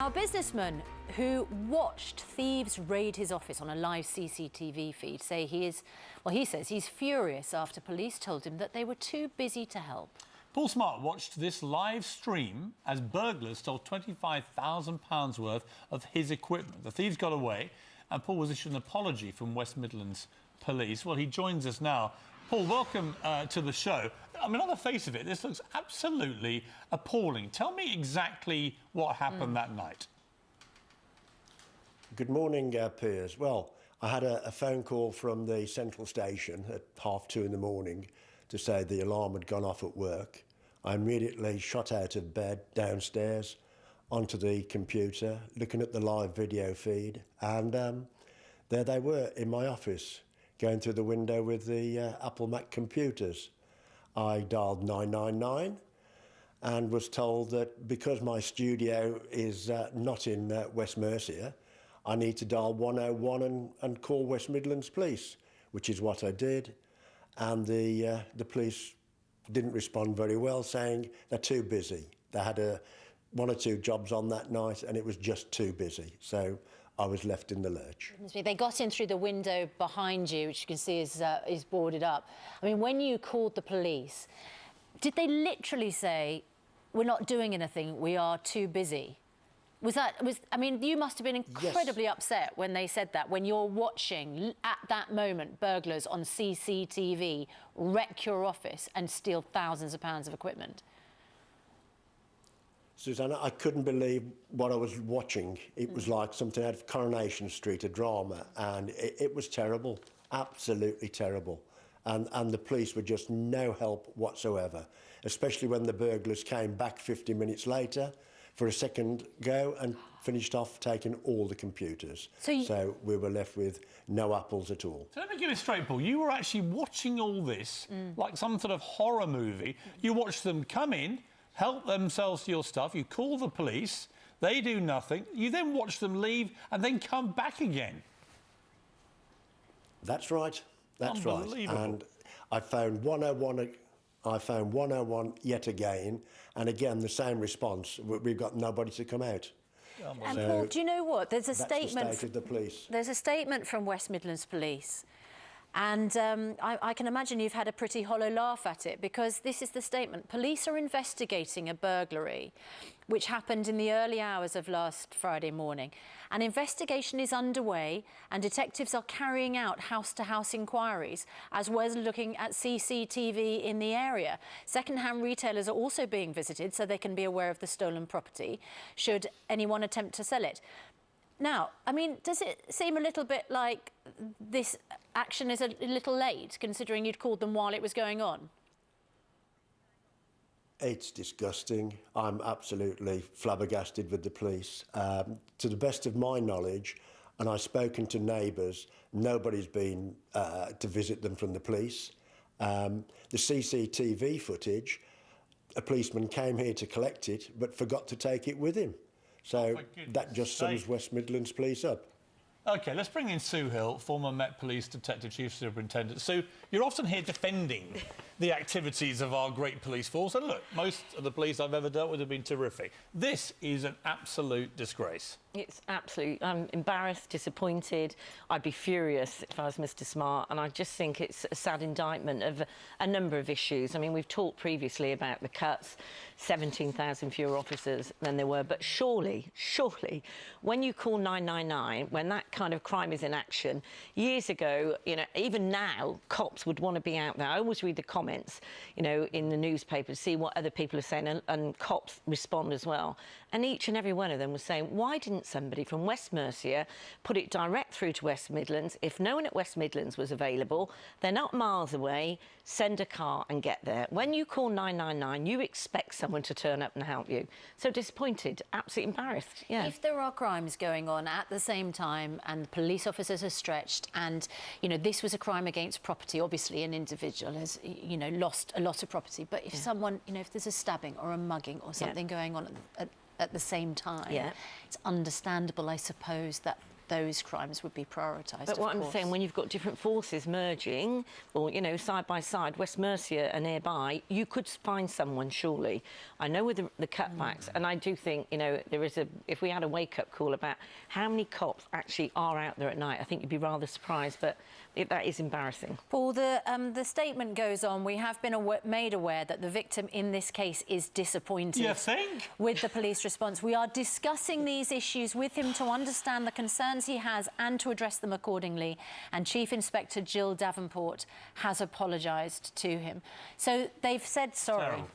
Now, a businessman who watched thieves raid his office on a live CCTV feed he says he's furious after police told him that they were too busy to help. Paul Smart watched this live stream as burglars stole £25,000 worth of his equipment. The thieves got away and Paul was issued an apology from West Midlands Police. Well, he joins us now. Paul, welcome to the show. I mean, on the face of it, this looks absolutely appalling. Tell me exactly what happened that night. Good morning, Piers. Well, I had a phone call from the central station at 2:30 in the morning to say the alarm had gone off at work. I immediately shot out of bed downstairs onto the computer, looking at the live video feed, and there they were in my office, going through the window with the Apple Mac computers. I dialed 999 and was told that because my studio is not in West Mercia, I need to dial 101 and call West Midlands Police, which is what I did. And the police didn't respond very well, saying they're too busy. They had one or two jobs on that night and it was just too busy. So I was left in the lurch. They got in through the window behind you, which you can see is boarded up. I mean, when you called the police, did they literally say, "We're not doing anything, we are too busy"? I mean, you must have been incredibly upset when they said that, when you're watching, at that moment, burglars on CCTV wreck your office and steal thousands of pounds of equipment. Susanna, I couldn't believe what I was watching. It was like something out of Coronation Street, a drama, and it was terrible, absolutely terrible. And the police were just no help whatsoever, especially when the burglars came back 50 minutes later for a second go and finished off taking all the computers. So we were left with no apples at all. So let me get it straight, Paul. You were actually watching all this like some sort of horror movie. You watched them come in, help themselves to your stuff, you call the police, they do nothing, you then watch them leave and then come back again. That's right, that's right. And I found 101 yet again, and again the same response. We've got nobody to come out. And so, Paul, do you know what? There's a statement. The state of the police. There's a statement from West Midlands Police, and I can imagine you've had a pretty hollow laugh at it, because this is the statement: police are investigating a burglary which happened in the early hours of last Friday morning. An investigation is underway and detectives are carrying out house-to-house inquiries as well as looking at CCTV in the area. Second-hand retailers are also being visited so they can be aware of the stolen property should anyone attempt to sell it. Now, I mean, does it seem a little bit like this action is a little late, considering you'd called them while it was going on? It's disgusting. I'm absolutely flabbergasted with the police. To the best of my knowledge, and I've spoken to neighbours, nobody's been to visit them from the police. The CCTV footage, a policeman came here to collect it, but forgot to take it with him. So that just sums West Midlands Police up. OK, let's bring in Sue Hill, former Met Police Detective Chief Superintendent. Sue, you're often here defending the activities of our great police force. And look, most of the police I've ever dealt with have been terrific. This is an absolute disgrace. It's absolute. I'm embarrassed, disappointed. I'd be furious if I was Mr. Smart. And I just think it's a sad indictment of a number of issues. I mean, we've talked previously about the cuts, 17,000 fewer officers than there were. But surely, when you call 999, when that kind of crime is in action, years ago, you know, even now, cops would want to be out there. I always read the comments, you know, in the newspaper to see what other people are saying, and cops respond as well. And each and every one of them was saying, why didn't somebody from West Mercia put it direct through to West Midlands? If no one at West Midlands was available, they're not miles away, send a car and get there. When you call 999, you expect someone to turn up and help you. So disappointed, absolutely embarrassed, yeah. If there are crimes going on at the same time and police officers are stretched and, you know, this was a crime against property, obviously an individual has, you know, lost a lot of property, but if someone, you know, if there's a stabbing or a mugging or something going on at the same time, it's understandable, I suppose, that those crimes would be prioritised. But what I'm saying, when you've got different forces merging, or, you know, side by side, West Mercia are nearby, you could find someone, surely. I know with the cutbacks, and I do think, you know, there is if we had a wake-up call about how many cops actually are out there at night, I think you'd be rather surprised, but that is embarrassing. Paul, the statement goes on, we have been made aware that the victim in this case is disappointed with the police response. We are discussing these issues with him to understand the concerns he has and to address them accordingly. And Chief Inspector Jill Davenport has apologised to him. So they've said sorry. Terrible.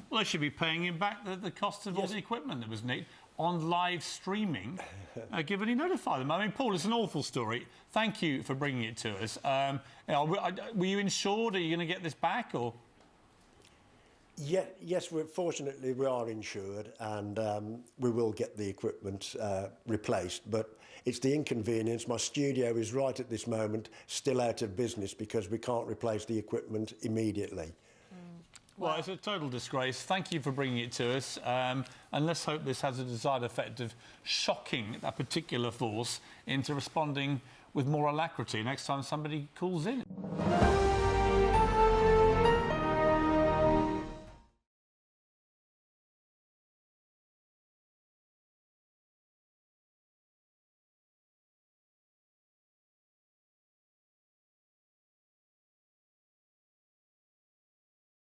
Well, they should be paying him back the cost of all the equipment that was needed on live streaming, given he notified them. I mean, Paul, it's an awful story. Thank you for bringing it to us. You know, were you insured? Are you going to get this back, or...? Yeah, yes, fortunately we are insured, and we will get the equipment replaced, but it's the inconvenience. My studio is right at this moment still out of business because we can't replace the equipment immediately. Well, it's a total disgrace. Thank you for bringing it to us. And let's hope this has a desired effect of shocking that particular force into responding with more alacrity next time somebody calls in.